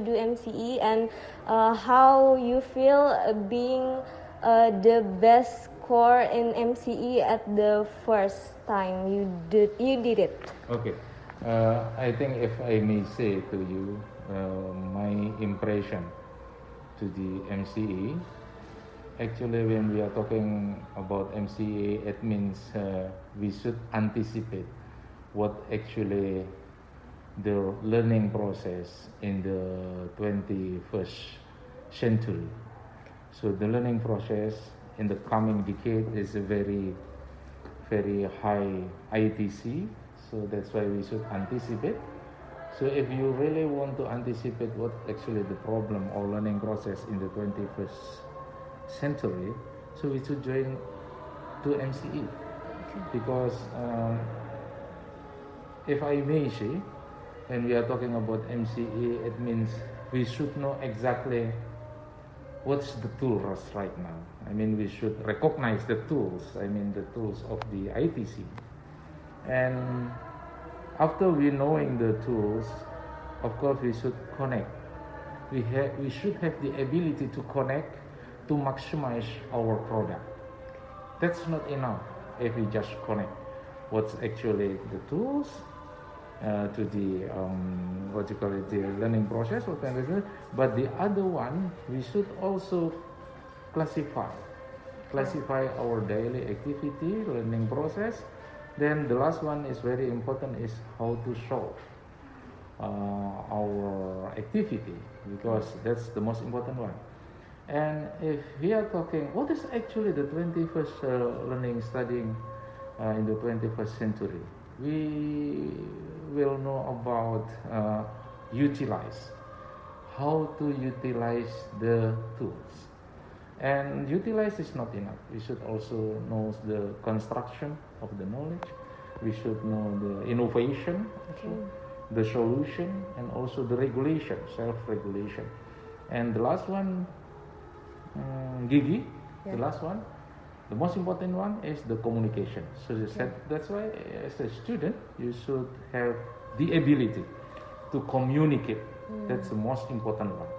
do MCE and how you feel being the best score in MCE at the first time you did it. Okay, I think if I may say to you, my impression to the MCE. Actually, when we are talking about MCE, it means we should anticipate what actually the learning process in the 21st century. So the learning process in the coming decade is a very, very high ITC. So that's why we should anticipate. So if you really want to anticipate what actually the problem or learning process in the 21st century, so we should join to MCE. Because if I may say, when we are talking about MCE, it means we should know exactly what's the tools right now. I mean, we should recognize the tools, the tools of the ITC. And after we knowing the tools, of course we should connect. We should have the ability to connect to maximize our product. That's not enough if we just connect what's actually the tools to the the learning process, but the other one we should also classify our daily activity, learning process. Then the last one is very important, is how to solve our activity, because that's the most important one. And if we are talking, what is actually the 21st learning studying in the 21st century? We will know about utilize, how to utilize the tools. And utilize is not enough. We should also know the construction of the knowledge. We should know the innovation, the solution, and also the regulation, self-regulation. And the last one, Gigi, the last one, the most important one is the communication. So that's why as a student, you should have the ability to communicate. That's the most important one.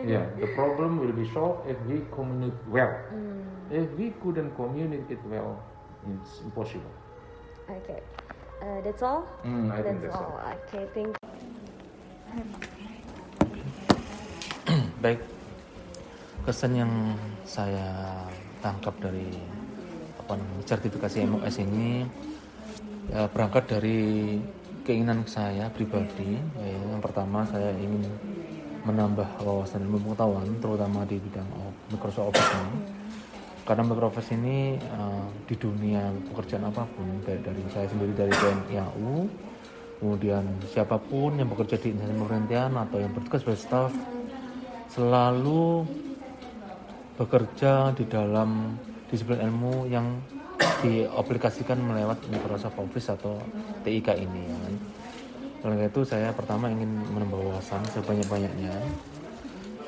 Yeah, the problem will be solved if we communicate well. If we couldn't communicate well, it's impossible. Okay, that's all. I think that's all. Okay, thank you. Baik, kesan yang saya tangkap dari sertifikasi MOS ini berangkat dari keinginan saya pribadi. Yang pertama, saya ingin menambah wawasan ilmu pengetahuan, terutama di bidang Microsoft Office ini. Karena Microsoft Office ini di dunia pekerjaan apapun, dari saya sendiri dari TNI AU, kemudian siapapun yang bekerja di instansi pemerintahan atau yang bertugas sebagai staf, selalu bekerja di dalam disiplin ilmu yang diaplikasikan melewat Microsoft Office atau TIK ini, ya kan? Oleh itu saya pertama ingin menambah wawasan sebanyak-banyaknya.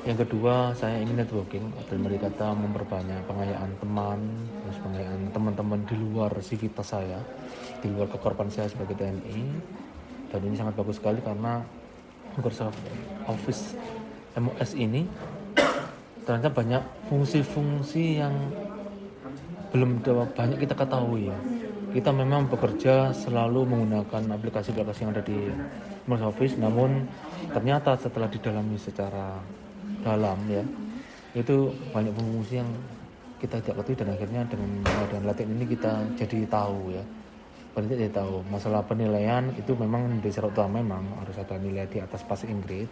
Yang kedua, saya ingin networking, atau dari kata memperbanyak pengayaan teman, terus pengayaan teman-teman di luar sivitas saya, di luar kekorban saya sebagai TNI. Dan ini sangat bagus sekali karena Microsoft Office MOS ini ternyata banyak fungsi-fungsi yang belum banyak kita ketahui, ya. Kita memang bekerja selalu menggunakan aplikasi-aplikasi yang ada di Microsoft Office, namun ternyata setelah didalami secara dalam, ya, itu banyak fungsi yang kita tidak ketahui, dan akhirnya dengan latihan ini kita jadi tahu, ya. Jadi tahu masalah penilaian itu memang menjadi syarat utama, memang harus ada nilai di atas passing grade.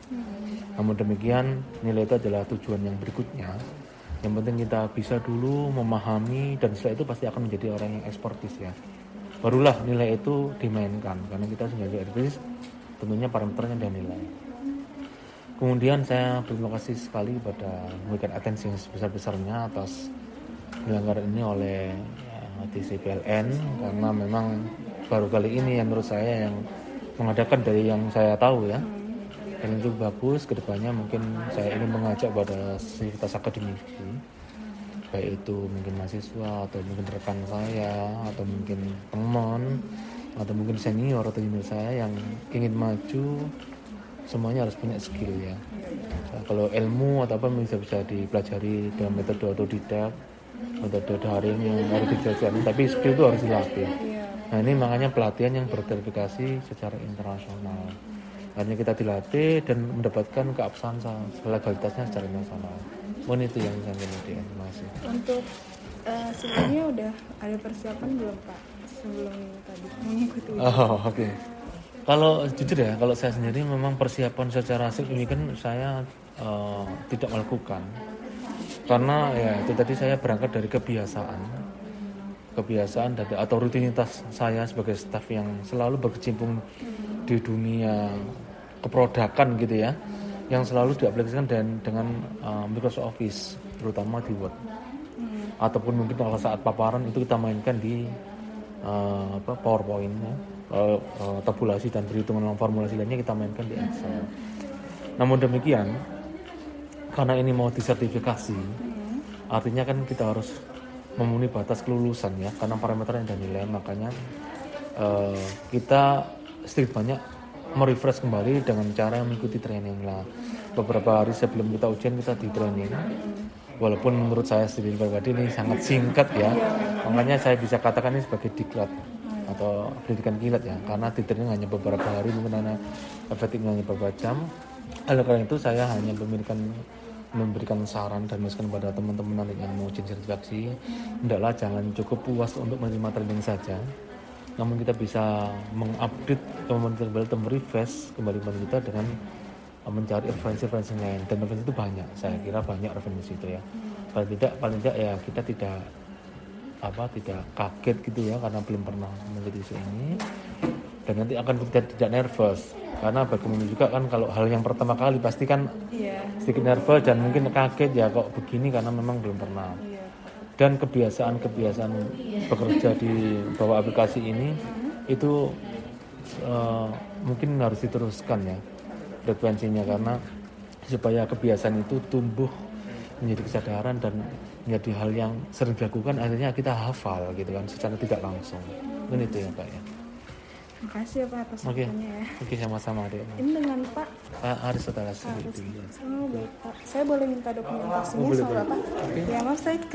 Namun demikian, nilai itu adalah tujuan yang berikutnya. Yang penting kita bisa dulu memahami, dan setelah itu pasti akan menjadi orang yang eksportis, ya. Barulah nilai itu dimainkan, karena kita sebagai eksportis tentunya parameternya dan nilai. Kemudian saya berterima kasih sekali pada memberikan atensi yang sebesar-besarnya atas penyelenggaraan ini oleh TCPLN, karena memang baru kali ini yang menurut saya yang mengadakan dari yang saya tahu, ya. Dan itu bagus. Kedepannya mungkin saya ingin mengajak pada sivitas akademisi, baik itu mungkin mahasiswa atau mungkin rekan saya atau mungkin teman atau mungkin senior atau junior saya yang ingin maju semuanya harus punya skill ya. Nah, kalau ilmu atau apa bisa dipelajari dengan metode otodidak, metode daring yang harus dijajarin, tapi skill itu harus dilatih. Nah ini makanya pelatihan yang berverifikasi secara internasional. Akhirnya kita dilatih dan mendapatkan keabsahan legalitasnya secara nasional. Mungkin itu yang saya kemudian masih. Untuk sebelumnya udah ada persiapan belum Pak sebelum tadi mengikuti ujian? Oh oke. Kalau jujur ya, kalau saya sendiri memang persiapan secara signifikan saya tidak melakukan. Karena ya itu tadi saya berangkat dari kebiasaan atau rutinitas saya sebagai staf yang selalu berkecimpung di dunia keprodakan gitu ya, yang selalu diaplikasikan dengan Microsoft Office, terutama di Word, ataupun mungkin kalau saat paparan itu kita mainkan di PowerPoint ya. Tabulasi dan perhitungan formulasi lainnya kita mainkan di Excel. Namun demikian, karena ini mau disertifikasi, artinya kan kita harus memenuhi batas kelulusan ya, karena parameter yang ada nilai, makanya kita sedikit banyak merefresh kembali dengan cara mengikuti training lah. Beberapa hari sebelum kita ujian kita di training, walaupun menurut saya sendiri pribadi ini sangat singkat ya, makanya saya bisa katakan ini sebagai diklat atau pendidikan kilat ya, karena di training hanya beberapa hari, mungkin hanya efektifnya hanya beberapa jam. Oleh karena itu saya hanya memberikan saran dan masukan kepada teman-teman nanti yang mau ujian sertifikasi, hendaklah jangan cukup puas untuk menerima training saja, namun kita bisa mengupdate kembali, merefresh kembali kita dengan mencari referensi lain, dan referensi itu banyak, saya kira banyak referensi itu ya. Paling tidak ya kita tidak kaget gitu ya, karena belum pernah menjadi isu ini, dan nanti akan kita tidak nervous, karena bagaimana juga kan kalau hal yang pertama kali pasti kan sedikit nervous dan mungkin kaget ya kok begini, karena memang belum pernah. Dan kebiasaan bekerja di bawah aplikasi ini itu mungkin harus diteruskan ya frekuensinya, karena supaya kebiasaan itu tumbuh menjadi kesadaran dan menjadi hal yang sering dilakukan, akhirnya kita hafal gitu kan secara tidak langsung. Mungkin itu ya Pak ya. Makasih ya Pak atas waktunya ya. Oke, sama-sama Dek. Ini dengan Pak Aristoteles gitu ya. Oh baik Pak, saya boleh minta dokumentasinya soal Bapak? Ya maaf saya